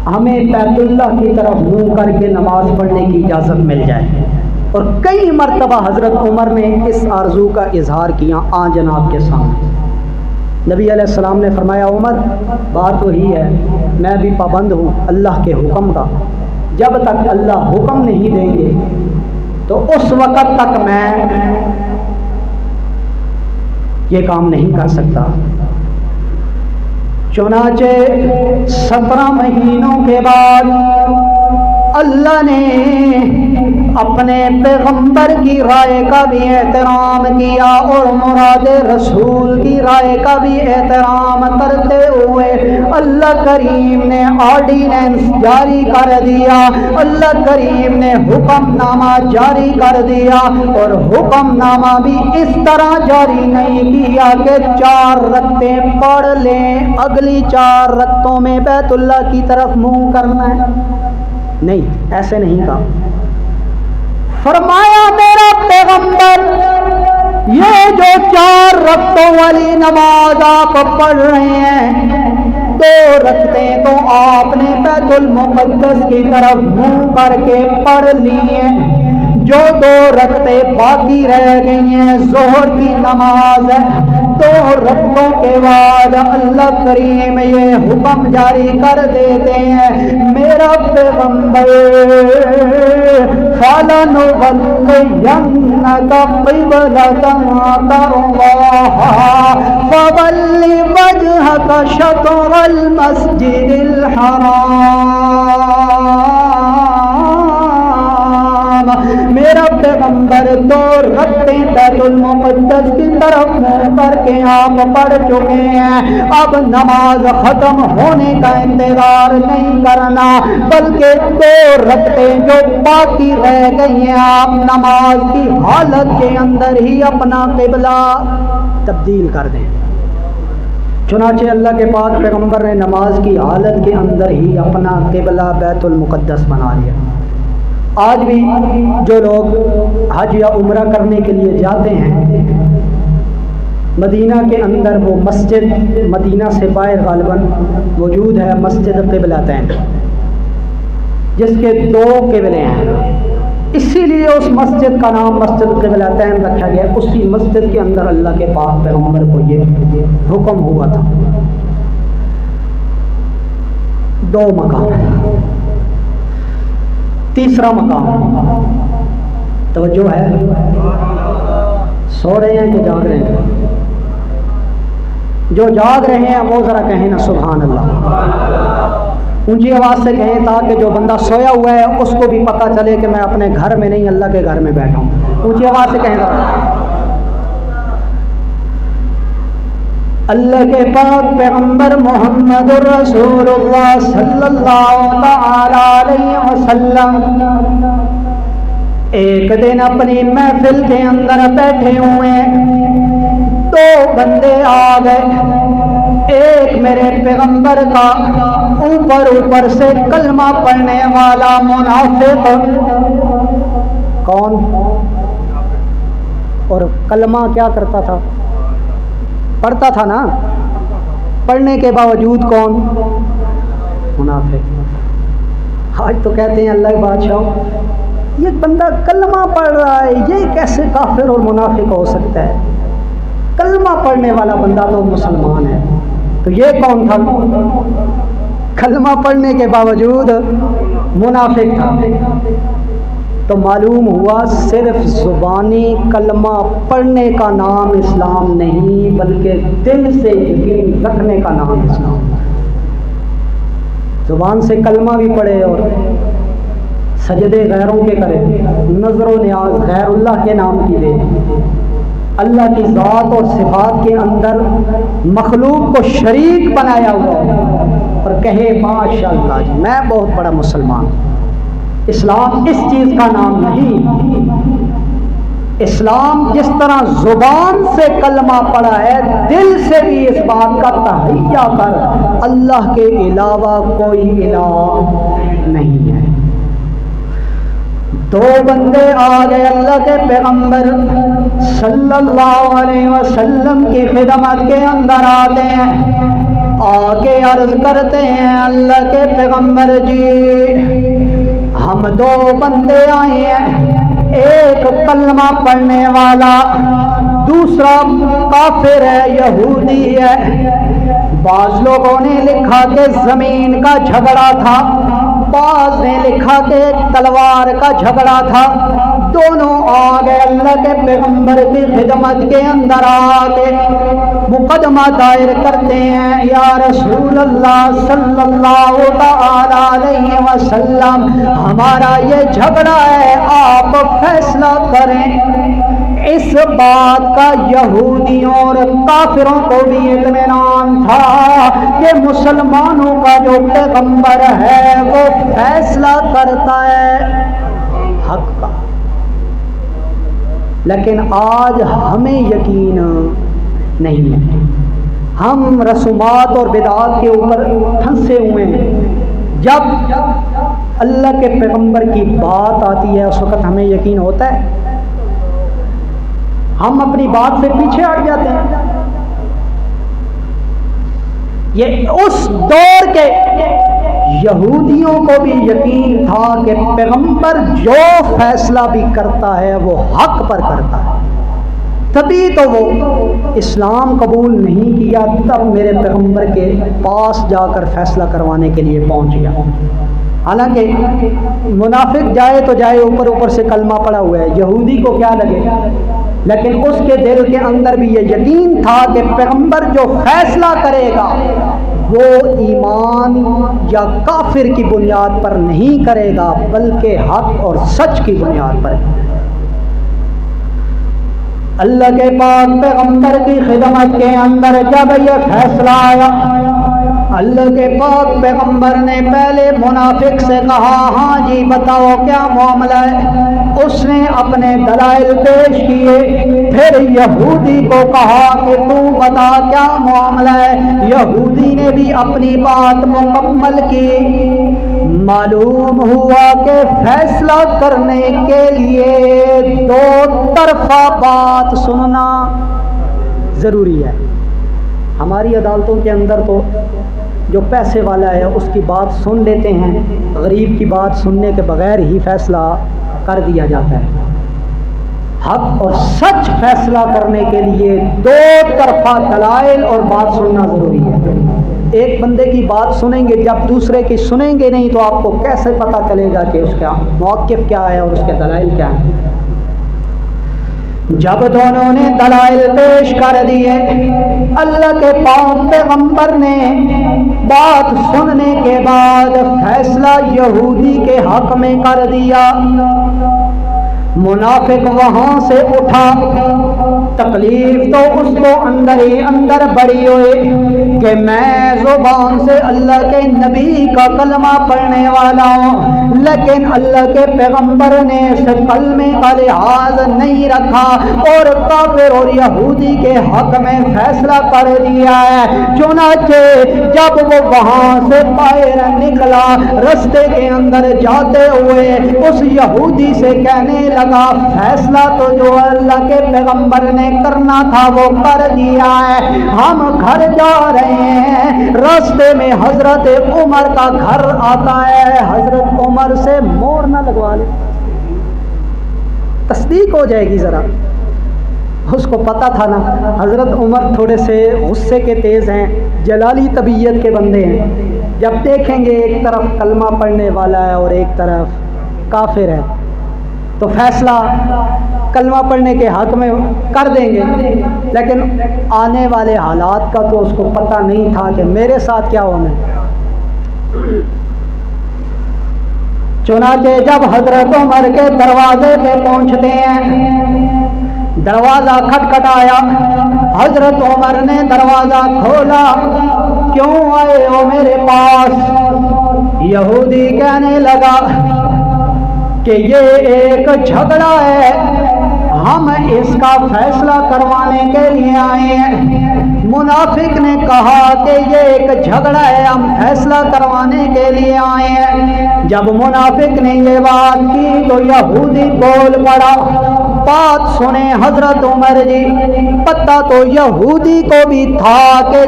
ہمیں بیت اللہ کی طرف منہ کر کے نماز پڑھنے کی اجازت مل جائے، اور کئی مرتبہ حضرت عمر نے اس آرزو کا اظہار کیا آن جناب کے سامنے۔ نبی علیہ السلام نے فرمایا عمر بات وہی ہے، میں بھی پابند ہوں اللہ کے حکم کا، جب تک اللہ حکم نہیں دیں گے تو اس وقت تک میں یہ کام نہیں کر سکتا۔ چنانچہ 17 مہینوں کے بعد اللہ نے اپنے پیغمبر کی رائے کا بھی احترام کیا اور مراد رسول کی رائے کا بھی احترام کرتے ہوئے اللہ کریم نے آرڈیننس جاری کر دیا، اللہ کریم نے حکم نامہ جاری کر دیا، اور حکم نامہ بھی اس طرح جاری نہیں کیا کہ 4 رکعتیں پڑھ لیں اگلی 4 رکعتوں میں بیت اللہ کی طرف منہ کرنا ہے، نہیں، ایسے نہیں کہا۔ فرمایا میرا پیغمبر یہ جو 4 رکعتوں والی نماز آپ پڑھ رہے ہیں 2 رکعتیں تو آپ نے بیت المقدس کی طرف منہ کر کے پڑھ لی ہیں، جو 2 رکعتیں باقی رہ گئی ہیں ظہر کی نماز ہے، 2 رکعتوں کے بعد اللہ کریم یہ حکم جاری کر دیتے ہیں میرا پیغمبر فَلَنُوَلِّيَنَّكَ قِبْلَةً تَرْضَاهَا فَوَلِّ وَجْهَكَ شَطْرَ الْمَسْجِدِ الْحَرَامِ۔ میرا پیغمبر 2 رکعتیں بیت المقدس کی طرف منہ کر کے آپ پڑھ چکے ہیں، اب نماز ختم ہونے کا انتظار نہیں کرنا، بلکہ 2 رکعتیں جو باقی رہ گئی ہیں آپ نماز کی حالت کے اندر ہی اپنا قبلہ تبدیل کر دیں۔ چنانچہ اللہ کے پاک پیغمبر نے نماز کی حالت کے اندر ہی اپنا قبلہ بیت المقدس بنا لیا۔ آج بھی جو لوگ حج یا عمرہ کرنے کے لیے جاتے ہیں، مدینہ کے اندر وہ مسجد مدینہ سے باہر غالباً موجود ہے مسجد قبلتین، جس کے 2 قبلے ہیں، اسی لیے اس مسجد کا نام مسجد قبلتین رکھا گیا۔ اسی مسجد کے اندر اللہ کے پاک پیغمبر کو یہ حکم ہوا تھا۔ 2 مقام، تیسرا مقام توجہ ہے، سو رہے ہیں کہ جاگ رہے ہیں؟ جو جاگ رہے ہیں وہ ذرا کہیں نا سبحان اللہ، اونچی آواز سے کہیں تاکہ جو بندہ سویا ہوا ہے اس کو بھی پتہ چلے کہ میں اپنے گھر میں نہیں اللہ کے گھر میں بیٹھا ہوں۔ اونچی آواز سے کہیں ذرا۔ اللہ کے پاک پیغمبر محمد رسول اللہ صلی اللہ تعالی علیہ وسلم ایک دن اپنی محفل کے اندر بیٹھے ہوئے، 2 بندے آ گئے۔ ایک میرے پیغمبر کا اوپر سے کلمہ پڑھنے والا منافق، کون؟ اور کلمہ کیا کرتا تھا؟ پڑھتا تھا نا، پڑھنے کے باوجود کون؟ منافق۔ آج تو کہتے ہیں اللہ کے بادشاہ یہ بندہ کلمہ پڑھ رہا ہے، یہ کیسے کافر اور منافق ہو سکتا ہے؟ کلمہ پڑھنے والا بندہ تو مسلمان ہے، تو یہ کون تھا؟ کلمہ پڑھنے کے باوجود منافق تھا۔ تو معلوم ہوا صرف زبانی کلمہ پڑھنے کا نام اسلام نہیں، بلکہ دل سے یقین رکھنے کا نام اسلام۔ زبان سے کلمہ بھی پڑھے اور سجدے غیروں کے کرے، نظر و نیاز غیر اللہ کے نام کی دے، اللہ کی ذات اور صفات کے اندر مخلوق کو شریک بنایا ہوا اور کہے ماشاءاللہ جی میں بہت بڑا مسلمان ہوں۔ اسلام اس چیز کا نام نہیں۔ اسلام جس طرح زبان سے کلمہ پڑھا ہے، دل سے بھی اس بات کا تحیہ کر اللہ کے علاوہ کوئی الہ نہیں ہے۔ 2 بندے آ گئے اللہ کے پیغمبر صلی اللہ علیہ وسلم کی خدمت کے اندر آتے ہیں، آ کے عرض کرتے ہیں اللہ کے پیغمبر جی ہم 2 بندے آئے ہیں، ایک کلمہ پڑھنے والا، دوسرا کافر ہے، یہودی ہے۔ بعض لوگوں نے لکھا کہ زمین کا جھگڑا تھا، بعض نے لکھا کہ تلوار کا جھگڑا تھا۔ دونوں آ گئے اللہ کے پیغمبر کی خدمت کے اندر آ کے مقدمہ دائر کرتے ہیں، یا رسول اللہ صلی اللہ تعالی علیہ وسلم ہمارا یہ جھگڑا ہے، آپ فیصلہ کریں۔ اس بات کا یہودیوں اور کافروں کو بھی اطمینان تھا کہ مسلمانوں کا جو پیغمبر ہے وہ فیصلہ کرتا ہے حق کا۔ لیکن آج ہمیں یقین نہیں ہے، ہم رسومات اور بدعات کے اوپر پھنسے ہوئے ہیں۔ جب اللہ کے پیغمبر کی بات آتی ہے اس وقت ہمیں یقین ہوتا ہے، ہم اپنی بات سے پیچھے ہٹ جاتے ہیں۔ یہ اس دور کے یہودیوں کو بھی یقین تھا کہ پیغمبر جو فیصلہ بھی کرتا ہے وہ حق پر کرتا ہے، تبھی تو وہ اسلام قبول نہیں کیا، تب میرے پیغمبر کے پاس جا کر فیصلہ کروانے کے لیے پہنچ گیا۔ حالانکہ منافق جائے تو جائے، اوپر سے کلمہ پڑا ہوا ہے، یہودی کو کیا لگے، لیکن اس کے دل کے اندر بھی یہ یقین تھا کہ پیغمبر جو فیصلہ کرے گا وہ ایمان یا کافر کی بنیاد پر نہیں کرے گا، بلکہ حق اور سچ کی بنیاد پر۔ اللہ کے پاک پیغمبر کی خدمت کے اندر جب یہ فیصلہ آیا، اللہ کے پاک پیغمبر نے پہلے منافق سے کہا ہاں جی بتاؤ کیا معاملہ ہے، اس نے اپنے دلائل پیش کیے، پھر یہودی کو کہا کہ تو بتا کیا معاملہ ہے، یہودی نے بھی اپنی بات مکمل کی۔ معلوم ہوا کہ فیصلہ کرنے کے لیے دو طرفہ بات سننا ضروری ہے۔ ہماری عدالتوں کے اندر تو جو پیسے والا ہے اس کی بات سن لیتے ہیں، غریب کی بات سننے کے بغیر ہی فیصلہ کر دیا جاتا ہے۔ حق اور سچ فیصلہ کرنے کے لیے دو طرفہ دلائل اور بات سننا ضروری ہے۔ ایک بندے کی بات سنیں گے، جب دوسرے کی سنیں گے نہیں تو آپ کو کیسے پتہ چلے گا کہ اس کا موقف کیا ہے اور اس کے دلائل کیا ہیں؟ جب دونوں نے دلائل پیش کر دیے، اللہ کے پاک پیغمبر نے بات سننے کے بعد فیصلہ یہودی کے حق میں کر دیا۔ منافق وہاں سے اٹھا، تکلیف تو اس کو اندر ہی اندر بڑی ہوئی کہ میں زبان سے اللہ کے نبی کا کلمہ پڑھنے والا ہوں، لیکن اللہ کے پیغمبر نے اس کلمے کا لحاظ نہیں رکھا اور کافر اور یہودی کے حق میں فیصلہ کر دیا ہے۔ چنانچہ جب وہ وہاں سے باہر نکلا، رستے کے اندر جاتے ہوئے اس یہودی سے کہنے لگا فیصلہ تو جو اللہ کے پیغمبر نے کرنا تھا وہ کر دیا ہے، ہم گھر جا رہے ہیں، راستے میں حضرت عمر کا گھر آتا ہے، حضرت عمر سے مور نہ لگوا لے، تصدیق ہو جائے گی۔ ذرا اس کو پتا تھا نا حضرت عمر تھوڑے سے غصے کے تیز ہیں، جلالی طبیعت کے بندے ہیں، جب دیکھیں گے ایک طرف کلمہ پڑھنے والا ہے اور ایک طرف کافر ہے تو فیصلہ کلمہ پڑھنے کے حق میں کر دیں گے، لیکن آنے والے حالات کا تو اس کو پتہ نہیں تھا کہ میرے ساتھ کیا ہونا ہے۔ چنانچہ جب حضرت عمر کے دروازے پہ پہنچتے ہیں، دروازہ کھٹکھٹایا، حضرت عمر نے دروازہ کھولا، کیوں آئے ہو میرے پاس؟ یہودی کہنے لگا کہ یہ ایک جھگڑا ہے، ہم اس کا فیصلہ کروانے کے لیے آئے ہیں۔ منافق نے کہا کہ یہ ایک جھگڑا ہے، ہم فیصلہ کروانے کے لیے آئے ہیں۔ جب منافق نے یہ بات کی تو یہودی بول پڑا، بات سنیں حضرت عمر جی، پتہ تو یہودی کو بھی تھا کہ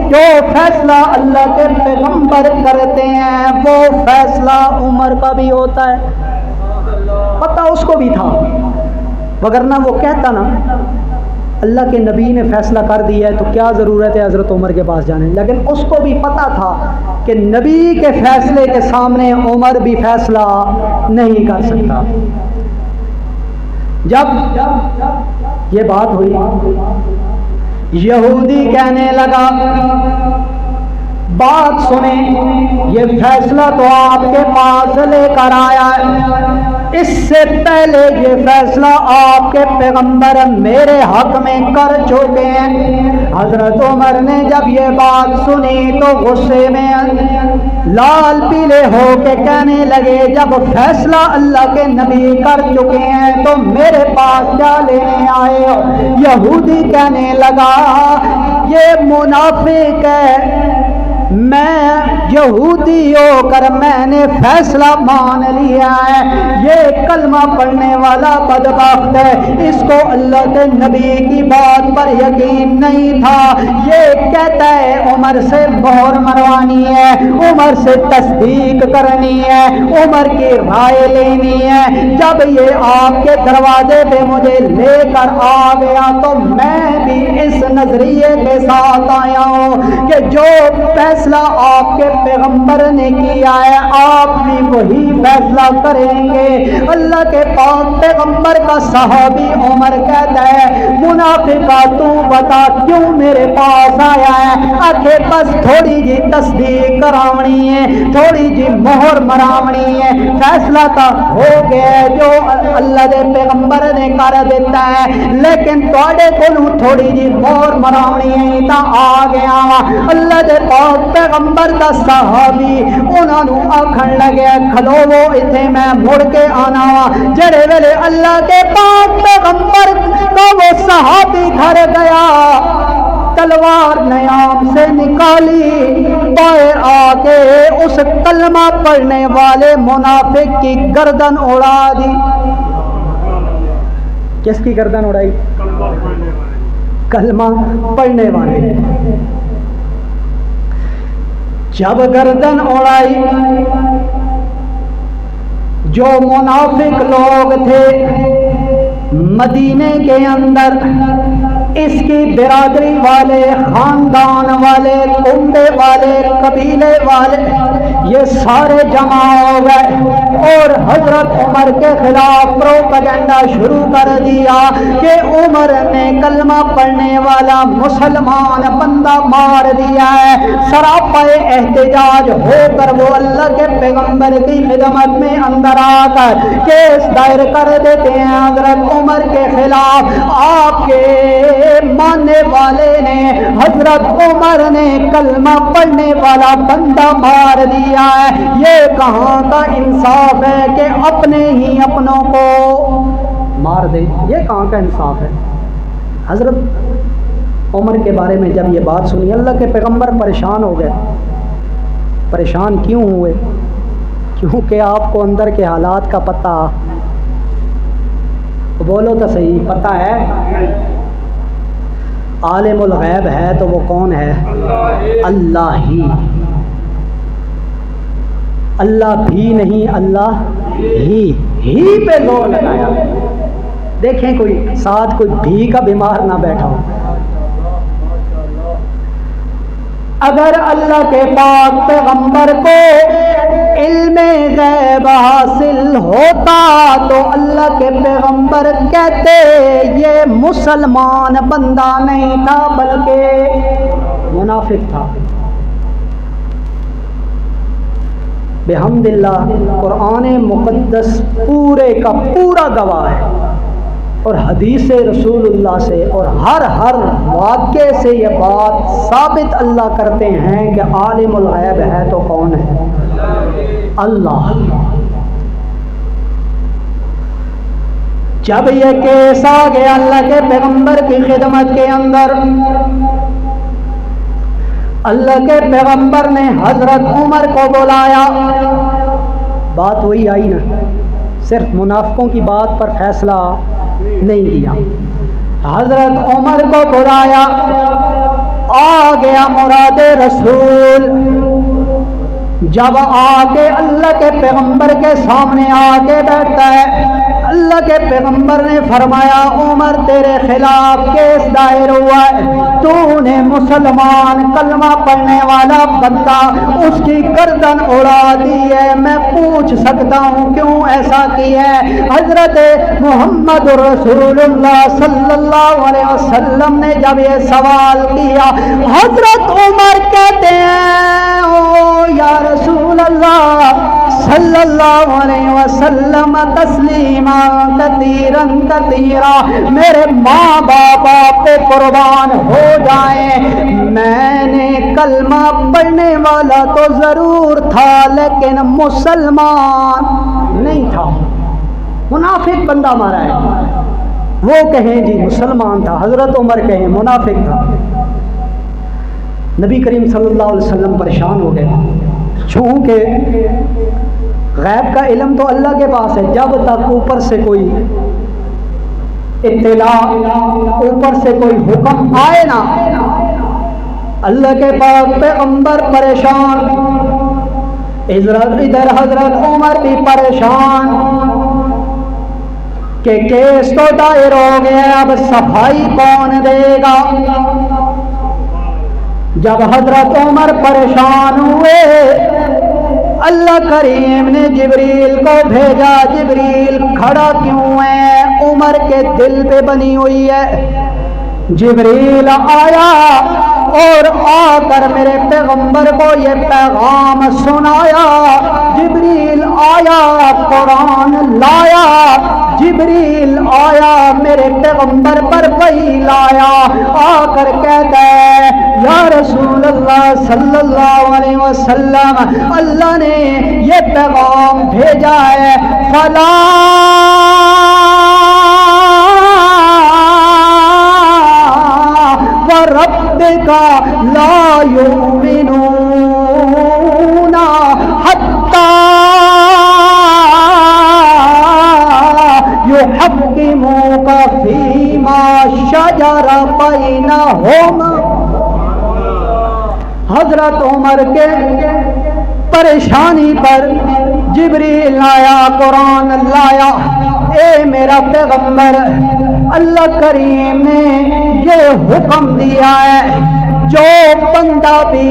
جو فیصلہ اللہ کے پیغمبر کرتے ہیں وہ فیصلہ عمر کا بھی ہوتا ہے، پتہ اس کو بھی تھا، وگرنہ وہ کہتا نا اللہ کے نبی نے فیصلہ کر دیا ہے تو کیا ضرورت ہے حضرت عمر کے پاس جانے، لیکن اس کو بھی پتہ تھا کہ نبی کے فیصلے کے سامنے عمر بھی فیصلہ نہیں کر سکتا۔ جب یہ بات ہوئی، یہودی کہنے لگا بات سنیں، یہ فیصلہ تو آپ کے پاس لے کر آیا ہے، اس سے پہلے یہ فیصلہ آپ کے پیغمبر میرے حق میں کر چکے ہیں۔ حضرت عمر نے جب یہ بات سنی تو غصے میں لال پیلے ہو کے کہنے لگے جب فیصلہ اللہ کے نبی کر چکے ہیں تو میرے پاس کیا لینے آئے ہو؟ یہودی کہنے لگا یہ منافق ہے، میں یہودی ہو کر میں نے فیصلہ مان لیا ہے، یہ کلمہ پڑھنے والا بدبخت ہے، اس کو اللہ کے نبی کی بات پر یقین نہیں تھا، یہ کہتا ہے عمر سے مہر مروانی ہے، عمر سے تصدیق کرنی ہے، عمر کی رائے لینی ہے۔ جب یہ آپ کے دروازے پہ مجھے لے کر آ گیا تو میں بھی اس نظریے کے ساتھ آیا ہوں کہ جو فیصلہ آپ کے پیغمبر نے کیا ہے آپ بھی وہی فیصلہ کریں گے۔ اللہ کے پاک پیغمبر کا صحابی عمر کہتا ہے منافقہ تو بتا کیوں میرے پاس آیا ہے؟ آخر بس تھوڑی جی تصدیق کراونی ہے، تھوڑی جی مہر مراونی ہے، فیصلہ تو ہو گیا جو اللہ دے پیغمبر نے کر دیتا ہے، لیکن تواڈے کولوں تھوڑی جی مہر مراونی ہے تا آ گیا وا۔ اللہ دے پاک پیغمبر دا صحابی انہاں نو آکھن لگے کھلوو ایتھے میں مڑ کے آنا وا۔ جڑے ویلے اللہ کے پاک پیغمبر کا وہ صحابی گھر گیا، تلوار نیام سے نکالی، باہر آ کے اس کلمہ پڑھنے والے منافق کی گردن اڑا دی. کس کی گردن اڑائی؟ کلمہ پڑھنے والے. جب گردن اڑائی، جو منافق لوگ تھے مدینے کے اندر، اس کی برادری والے، خاندان والے، کنبے والے، قبیلے والے، یہ سارے جمع ہو گئے اور حضرت عمر کے خلاف پروپیگنڈا شروع کر دیا کہ عمر نے کلمہ پڑھنے والا مسلمان بندہ مار دیا ہے. سراپا احتجاج ہو کر وہ اللہ کے پیغمبر کی خدمت میں اندر آ کر کیس دائر کر دیتے ہیں حضرت عمر کے خلاف. آپ کے ماننے والے نے، حضرت عمر نے کلمہ پڑھنے والا بندہ مار دیا ہے. یہ کہاں کا انصاف ہے کہ اپنے ہی اپنوں کو مار دے؟ یہ کہاں کا انصاف ہے؟ حضرت عمر کے بارے میں جب یہ بات سنی، اللہ کے پیغمبر پریشان ہو گئے. پریشان کیوں ہوئے؟ کیونکہ آپ کو اندر کے حالات کا پتہ، بولو تو صحیح، پتہ ہے. عالم الغیب ہے تو وہ کون ہے؟ اللہ ہی. اللہ بھی نہیں، اللہ ہی پہ زور لگایا. دیکھیں کوئی ساتھ کوئی بھی کا بیمار نہ بیٹھا ہو. اگر اللہ کے پاک پیغمبر کو علم غیب حاصل ہوتا تو اللہ کے پیغمبر کہتے یہ مسلمان بندہ نہیں تھا بلکہ منافق تھا. بحمداللہ قرآن مقدس پورے کا پورا گواہ ہے، اور حدیث رسول اللہ سے اور ہر واقعے سے یہ بات ثابت اللہ کرتے ہیں کہ عالم الغیب ہے تو کون ہے؟ اللہ. جب یہ کیس آ گیا اللہ کے پیغمبر کی خدمت کے اندر، اللہ کے پیغمبر نے حضرت عمر کو بلایا. بات وہی آئی نا، صرف منافقوں کی بات پر فیصلہ نہیں دیا. حضرت عمر کو بلایا، آ گیا مراد رسول. جب آ کے اللہ کے پیغمبر کے سامنے آ کے بیٹھتا ہے، اللہ کے پیغمبر نے فرمایا عمر تیرے خلاف کیس دائر ہوا ہے، تو نے مسلمان کلمہ پڑھنے والا بندہ اس کی گردن اڑا دی ہے. میں پوچھ سکتا ہوں کیوں ایسا کی ہے؟ حضرت محمد رسول اللہ صلی اللہ علیہ وسلم نے جب یہ سوال کیا، حضرت عمر کہتے ہیں او یا رسول اللہ صلی اللہ علیہ وسلم تسلیما کثیرا کثیرا، میرے ماں باپ پہ قربان ہو جائیں، میں نے کلمہ پڑھنے والا تو ضرور تھا لیکن مسلمان نہیں تھا. منافق بندہ مارا ہے. وہ کہیں جی مسلمان تھا، حضرت عمر کہیں منافق تھا. نبی کریم صلی اللہ علیہ وسلم پریشان ہو گئے، چونکہ غیب کا علم تو اللہ کے پاس ہے. جب تک اوپر سے کوئی اطلاع، اوپر سے کوئی حکم آئے نا، اللہ کے پاک پیغمبر پریشان، ادھر حضرت عمر بھی پریشان کہ کیس تو دائر ہو گیا، اب صفائی کون دے گا؟ جب حضرت عمر پریشان ہوئے، اللہ کریم نے جبریل کو بھیجا. جبریل کھڑا کیوں ہے؟ عمر کے دل پہ بنی ہوئی ہے. جبریل آیا اور آ کر میرے پیغمبر کو یہ پیغام سنایا. جبریل آیا قرآن لایا، جبریل آیا میرے پیغمبر پر وحی لایا. آ کر کہتا ہے یا رسول اللہ صلی اللہ علیہ وسلم، اللہ نے یہ پیغام بھیجا ہے فلا وربک لا یؤمنون، حتی یحکموک فیما شجر بینہم. حضرت عمر کے پریشانی پر جبریل آیا، قرآن لایا. اے میرا پیغمبر، اللہ کریم نے یہ حکم دیا ہے جو بندہ بھی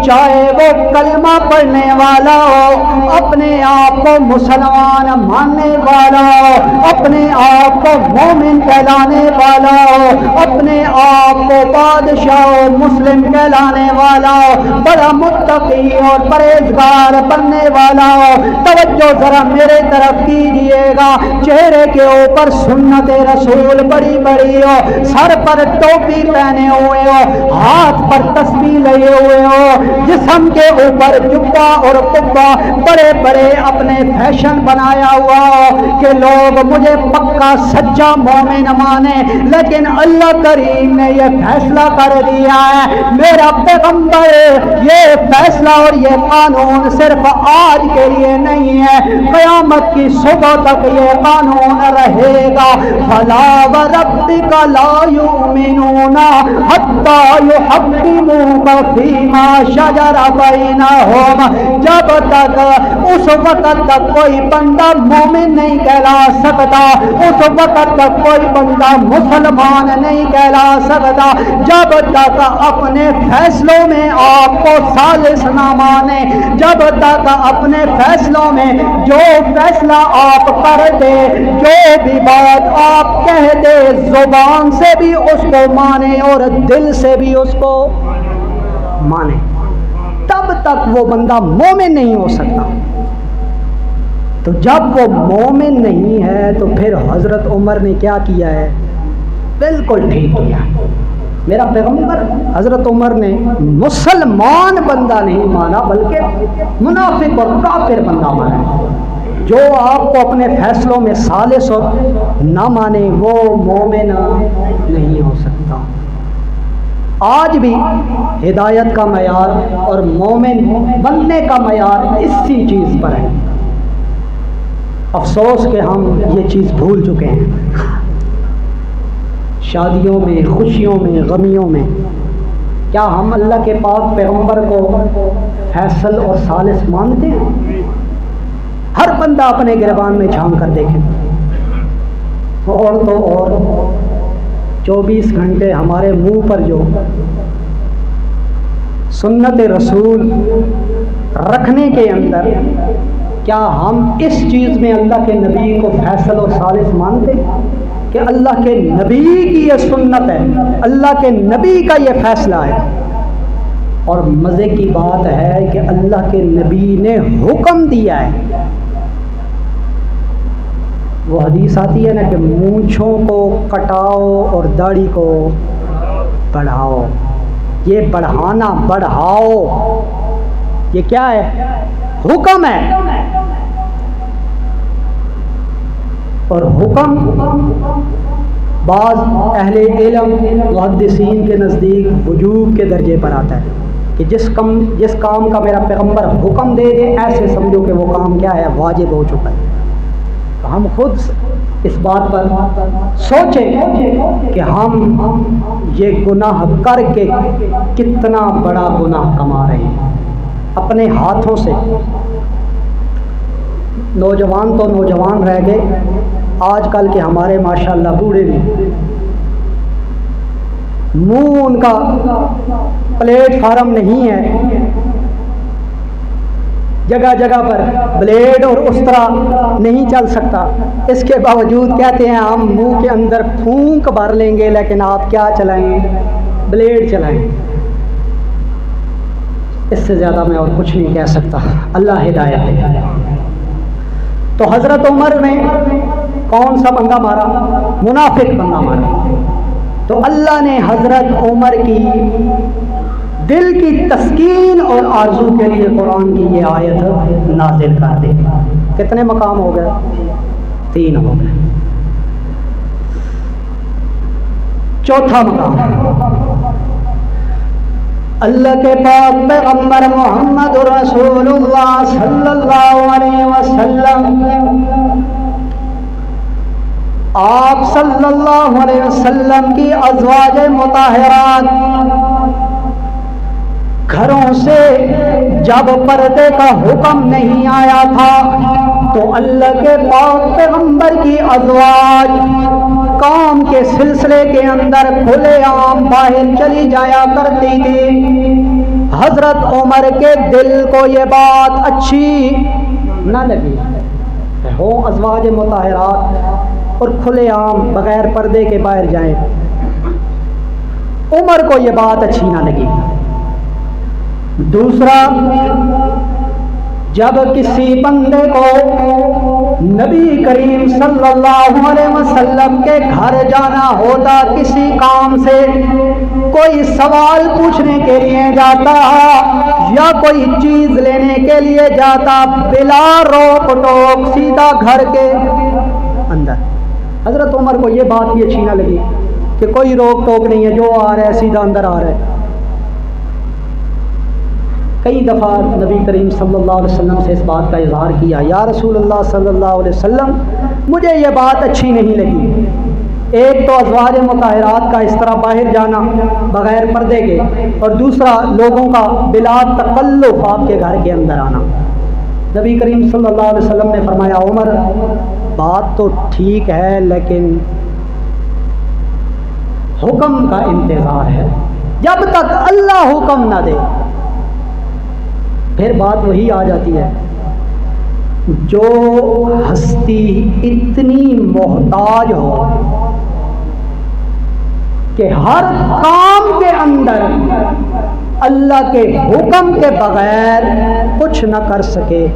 چاہے وہ کلمہ پڑھنے والا ہو، اپنے آپ کو مسلمان ماننے والا ہو، اپنے آپ کو مومن کہلانے والا ہو، اپنے آپ کو بادشاہ و مسلم کہلانے والا ہو، بڑا متقی اور پرہیزگار بننے والا ہو. توجہ ذرا میرے طرف کیجئے گا. چہرے کے اوپر سنت رسول بڑی بڑی ہو، سر پر ٹوپی پہنے ہوئے ہو، ہاتھ پر تسبیح لیے ہوئے ہو، جسم کے اوپر جبہ اور قبہ بڑے بڑے اپنے فیشن بنایا ہوا ہو کہ لوگ مجھے پکا سچا مومن مانے. لیکن اللہ کریم نے یہ فیصلہ کر دیا ہے، میرا پیغمبر یہ فیصلہ اور یہ قانون صرف آج کے لیے نہیں ہے، قیامت کی صبح تک یہ قانون رہے گا. فلا وربک لا یؤمنون حتی یحکموک فیما شجر بینہم. جب تک اس وقت تک کوئی بندہ مومن نہیں کہلا سکتا، اس وقت تک کوئی بندہ مسلمان نہیں کہلا سکتا جب تک اپنے فیصلوں میں آپ کو ثالث نہ مانے، جب تک اپنے فیصلوں میں جو فیصلہ آپ کر دے، جو بھی بات آپ کہہ دے، زبان سے بھی اس کو مانے اور دل سے بھی اس کو مانے، تب تک وہ بندہ مومن نہیں ہو سکتا. تو جب وہ مومن نہیں ہے تو پھر حضرت عمر نے کیا کیا ہے؟ بالکل ٹھیک کیا. میرا پیغمبر حضرت عمر نے مسلمان بندہ نہیں مانا بلکہ منافق اور کافر بندہ مانا. جو آپ کو اپنے فیصلوں میں ثالث اور نہ مانے وہ مومن نہیں ہو سکتا. آج بھی ہدایت کا معیار اور مومن بننے کا معیار اسی چیز پر ہے. افسوس کہ ہم یہ چیز بھول چکے ہیں. شادیوں میں، خوشیوں میں، غمیوں میں کیا ہم اللہ کے پاک پیغمبر کو فیصل اور ثالث مانتے ہیں؟ ہر بندہ اپنے گریبان میں جھانک کر دیکھے. اور تو اور 24 گھنٹے ہمارے منہ پر جو سنت رسول رکھنے کے اندر کیا ہم اس چیز میں اللہ کے نبی کو فیصل و ثالث مانتے کہ اللہ کے نبی کی یہ سنت ہے، اللہ کے نبی کا یہ فیصلہ ہے؟ اور مزے کی بات ہے کہ اللہ کے نبی نے حکم دیا ہے. وہ حدیث آتی ہے نا کہ مونچھوں کو کٹاؤ اور داڑھی کو بڑھاؤ. یہ بڑھانا، بڑھاؤ، یہ کیا ہے؟ حکم ہے. اور حکم بعض اہل علم محدثین کے نزدیک وجوب کے درجے پر آتا ہے کہ جس کام کا میرا پیغمبر حکم دے دے ایسے سمجھو کہ وہ کام کیا ہے؟ واجب ہو چکا ہے. ہم خود اس بات پر سوچیں کہ ہم یہ گناہ کر کے کتنا بڑا گناہ کما رہے ہیں اپنے ہاتھوں سے. نوجوان تو نوجوان رہ گئے، آج کل کے ہمارے ماشاءاللہ بوڑھے بھی منہ ان کا پلیٹ فارم نہیں ہے، جگہ جگہ پر بلیڈ اور استرا نہیں چل سکتا. اس کے باوجود کہتے ہیں ہم منہ کے اندر پھونک بھر لیں گے لیکن آپ کیا چلائیں؟ بلیڈ چلائیں. اس سے زیادہ میں اور کچھ نہیں کہہ سکتا. اللہ ہدایت دے. تو حضرت عمر نے کون سا بندہ مارا؟ منافق بندہ مارا. تو اللہ نے حضرت عمر کی دل کی تسکین اور آرزو کے لیے قرآن کی یہ آیت نازل کر دی. کتنے مقام ہو گئے؟ 3 ہو گئے. چوتھا مقام اللہ کے پاک پیغمبر محمد رسول اللہ صلی اللہ علیہ وسلم، آپ صلی اللہ علیہ وسلم کی ازواج مطہرات گھروں سے جب پردے کا حکم نہیں آیا تھا تو اللہ کے پاک پیغمبر کی ازواج کام کے سلسلے کے اندر کھلے عام باہر چلی جایا کرتی تھی۔ حضرت عمر کے دل کو یہ بات اچھی نہ لگی، ہو ازواج مطہرات اور کھلے عام بغیر پردے کے باہر جائیں، عمر کو یہ بات اچھی نہ لگی۔ دوسرا، جب کسی بندے کو نبی کریم صلی اللہ علیہ وسلم کے گھر جانا ہوتا، کسی کام سے کوئی سوال پوچھنے کے لیے جاتا یا کوئی چیز لینے کے لیے جاتا، بلا روک ٹوک سیدھا گھر کے اندر۔ حضرت عمر کو یہ بات بھی اچھی نہ لگی کہ کوئی روک ٹوک نہیں ہے، جو آ رہا ہے سیدھا اندر آ رہا ہے۔ کئی دفعہ نبی کریم صلی اللہ علیہ وسلم سے اس بات کا اظہار کیا، یا رسول اللہ صلی اللہ علیہ وسلم مجھے یہ بات اچھی نہیں لگی، ایک تو ازواج مطہرات کا اس طرح باہر جانا بغیر پردے کے، اور دوسرا لوگوں کا بلا تکلف آپ کے گھر کے اندر آنا۔ نبی کریم صلی اللہ علیہ وسلم نے فرمایا، عمر بات تو ٹھیک ہے لیکن حکم کا انتظار ہے، جب تک اللہ حکم نہ دے۔ پھر بات وہی آ جاتی ہے، جو ہستی اتنی محتاج ہو کہ ہر کام کے اندر اللہ کے حکم کے بغیر کچھ نہ کر سکے،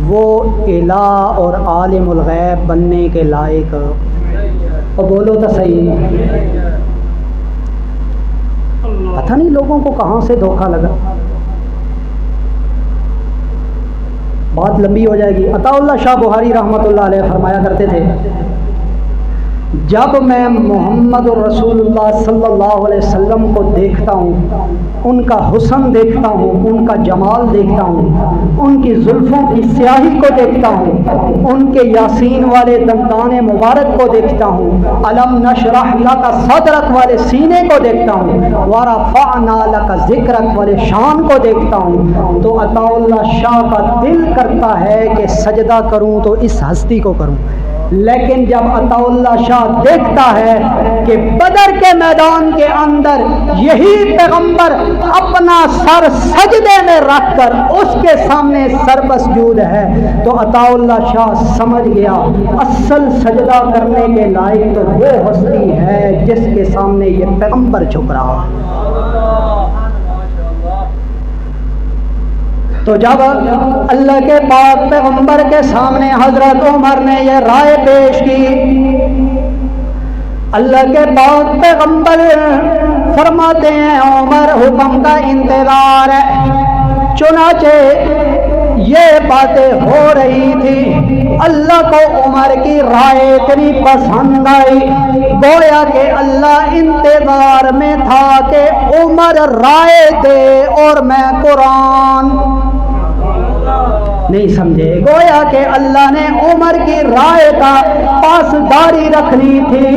وہ الہ اور عالم الغیب بننے کے لائق، اور بولو تو صحیح، پتہ نہیں لوگوں کو کہاں سے دھوکہ لگا۔ بات لمبی ہو جائے گی۔ عطا اللہ شاہ بخاری رحمۃ اللہ علیہ فرمایا کرتے تھے، جب میں محمد رسول اللہ صلی اللہ علیہ وسلم کو دیکھتا ہوں، ان کا حسن دیکھتا ہوں، ان کا جمال دیکھتا ہوں، ان کی زلفوں کی سیاہی کو دیکھتا ہوں، ان کے یاسین والے دندان مبارک کو دیکھتا ہوں، الم نشرح لک صدرک والے سینے کو دیکھتا ہوں، ورفعنا لک ذکرک والے شان کو دیکھتا ہوں، تو عطا اللہ شاہ کا دل کرتا ہے کہ سجدہ کروں تو اس ہستی کو کروں۔ لیکن جب عطا اللہ شاہ دیکھتا ہے کہ بدر کے میدان کے اندر یہی پیغمبر اپنا سر سجدے میں رکھ کر اس کے سامنے سر مسجود ہے، تو عطا اللہ شاہ سمجھ گیا اصل سجدہ کرنے کے لائق تو وہ ہستی ہے جس کے سامنے یہ پیغمبر جھک رہا ہے۔ تو جب اللہ کے پاک پیغمبر کے سامنے حضرت عمر نے یہ رائے پیش کی، اللہ کے پاک پیغمبر فرماتے ہیں عمر حکم کا انتظار ہے۔ چنانچہ یہ باتیں ہو رہی تھی، اللہ کو عمر کی رائے اتنی پسند آئی، گویا کہ اللہ انتظار میں تھا کہ عمر رائے دے اور میں قرآن نہیں سمجھے، گویا کہ اللہ نے عمر کی رائے کا پاسداری رکھنی تھی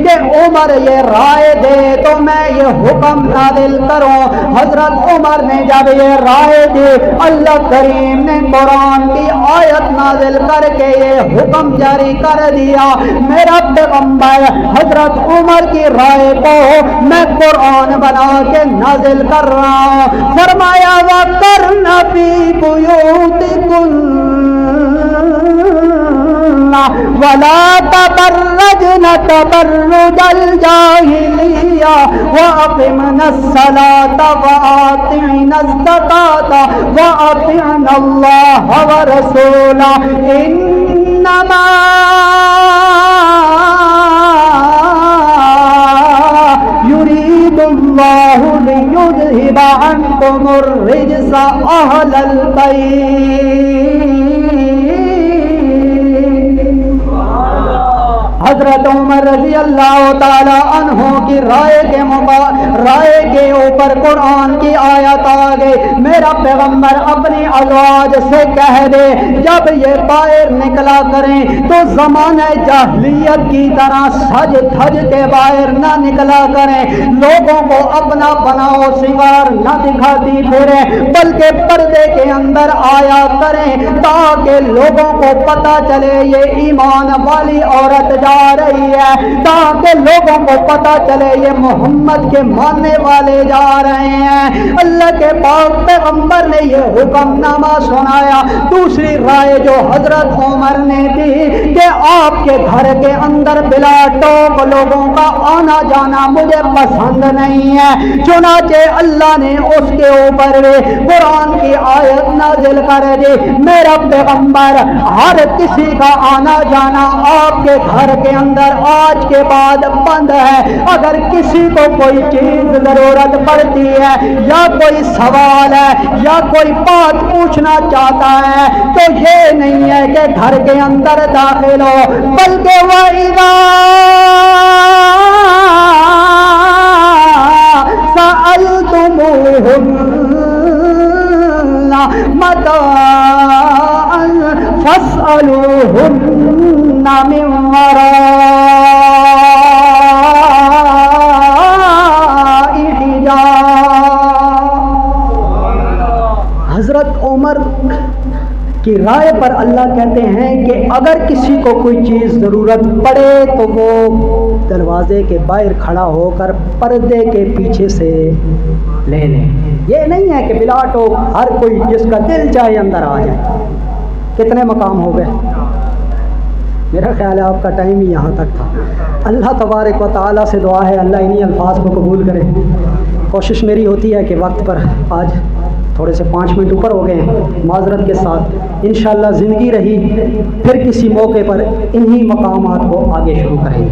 کہ عمر یہ رائے دے تو میں یہ حکم نازل کروں۔ حضرت عمر نے جب یہ رائے دی، اللہ کریم نے قرآن کی آیت نازل کر کے یہ حکم جاری کر دیا، میرا پیغمبر حضرت عمر کی رائے کو میں قرآن بنا کے نازل کر رہا ہوں۔ فرمایا وَقَرْنَ فِي بُيُوتِكُنَّ وَلَا تَبَرَّجْنَ تَبَرُّجَ الْجَاهِلِيَّةِ وَأَقِمْنَ الصَّلَاةَ وَآتِينَ الزَّكَاةَ وَأَطِعْنَ اللَّهَ وَرَسُولَهُ إِنَّمَا يُرِيدُ اللَّهُ لِيُذْهِبَ عَنكُمُ الرِّجْسَ أَهْلَ الْبَيْتِ۔ حضرت عمر رضی اللہ تعالی عنہ کی رائے کے اوپر قرآن کی آیت آ گئی، میرا پیغمبر اپنی ازواج سے کہہ دے جب یہ باہر نکلا کریں تو زمانہ جاہلیت کی طرح سج دھج کے باہر نہ نکلا کریں، لوگوں کو اپنا بناؤ سنگار نہ دکھاتی پھریں، بلکہ پردے کے اندر آیا کریں تاکہ لوگوں کو پتہ چلے یہ ایمان والی عورت جا رہی ہے، تاکہ لوگوں کو پتہ چلے یہ محمد کے ماننے والے جا رہے ہیں۔ اللہ کے پاک پیغمبر نے یہ حکم نامہ سنایا۔ دوسری رائے جو حضرت عمر نے دی کہ آپ کے گھر کے اندر بلا ٹوک لوگوں کا آنا جانا مجھے پسند نہیں ہے، چنانچہ اللہ نے اس کے اوپر قرآن کی آیت نازل کر دی، میرا پیغمبر ہر کسی کا آنا جانا آپ کے گھر کے اندر آج کے بعد بند ہے، اگر کسی کو کوئی چیز ضرورت پڑتی ہے یا کوئی سوال ہے یا کوئی بات پوچھنا چاہتا ہے تو یہ نہیں ہے کہ گھر کے اندر داخل ہو، بلکہ وَإِذَا سَأَلْتُمُوهُنَّ مَتَاعًا فَاسْأَلُوهُنَّ مِنْ وَرَاءِ حِجَابٍ۔ حضرت عمر کی رائے پر اللہ کہتے ہیں کہ اگر کسی کو کوئی چیز ضرورت پڑے تو وہ دروازے کے باہر کھڑا ہو کر پردے کے پیچھے سے لے لے، یہ نہیں ہے کہ بلا ٹوک ہر کوئی جس کا دل چاہے اندر آ جائے۔ کتنے مقام ہو گئے؟ میرا خیال ہے آپ کا ٹائم ہی یہاں تک تھا۔ اللہ تبارک و تعالیٰ سے دعا ہے اللہ انہی الفاظ کو قبول کرے۔ کوشش میری ہوتی ہے کہ وقت پر، آج تھوڑے سے 5 منٹ اوپر ہو گئے ہیں، معذرت کے ساتھ انشاءاللہ زندگی رہی پھر کسی موقع پر انہی مقامات کو آگے شروع کریں گے۔